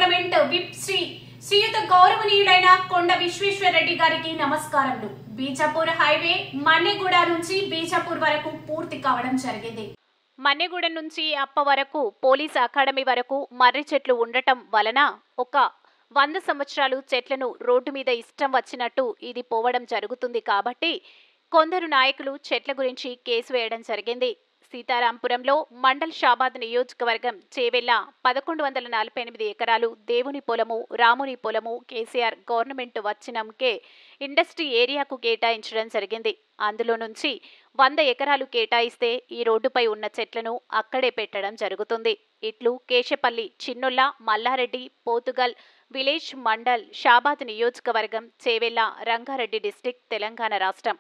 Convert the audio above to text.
Parliament whip Sriyuta గౌరవనీయులైన కొండ విశ్వేశ్వరరెడ్డి గారికి నమస్కారములు. బీజాపూర్ హైవే మన్నెగూడ నుంచి బీజాపూర్ వరకు పూర్తి కావడం జరిగింది. మన్నెగూడ నుంచి అప్ప వరకు పోలీస్ అకాడమీ వరకు మర్రి చెట్లు ఉండటం వలన ఒక 100 సంవత్సరాలు చెట్లను రోడ్డు మీద ఇష్టం వచ్చినట్టు ఇది పోవడం జరుగుతుంది. కాబట్టి కొందరు నాయకులు చెట్ల గురించి కేసు వేయడం జరిగింది. సీతారాంపురంలో మండల్ షాబాద్ నియోజకవర్గం చేవెళ్ల 1148 ఎకరాలు దేవుని పొలము, రాముని పొలము కేసీఆర్ గవర్నమెంట్ వచ్చినంకే ఇండస్ట్రీ ఏరియాకు కేటాయించడం జరిగింది. అందులో నుంచి 100 ఎకరాలు కేటాయిస్తే ఈ రోడ్డుపై ఉన్న చెట్లను అక్కడే పెట్టడం జరుగుతుంది. ఇట్లు కేశపల్లి, చిన్నొల్ల, మల్లారెడ్డి, పోతుగల్ విలేజ్, మండల్ షాబాద్ నియోజకవర్గం, చేవెళ్ల, రంగారెడ్డి డిస్ట్రిక్ట్, తెలంగాణ రాష్ట్రం.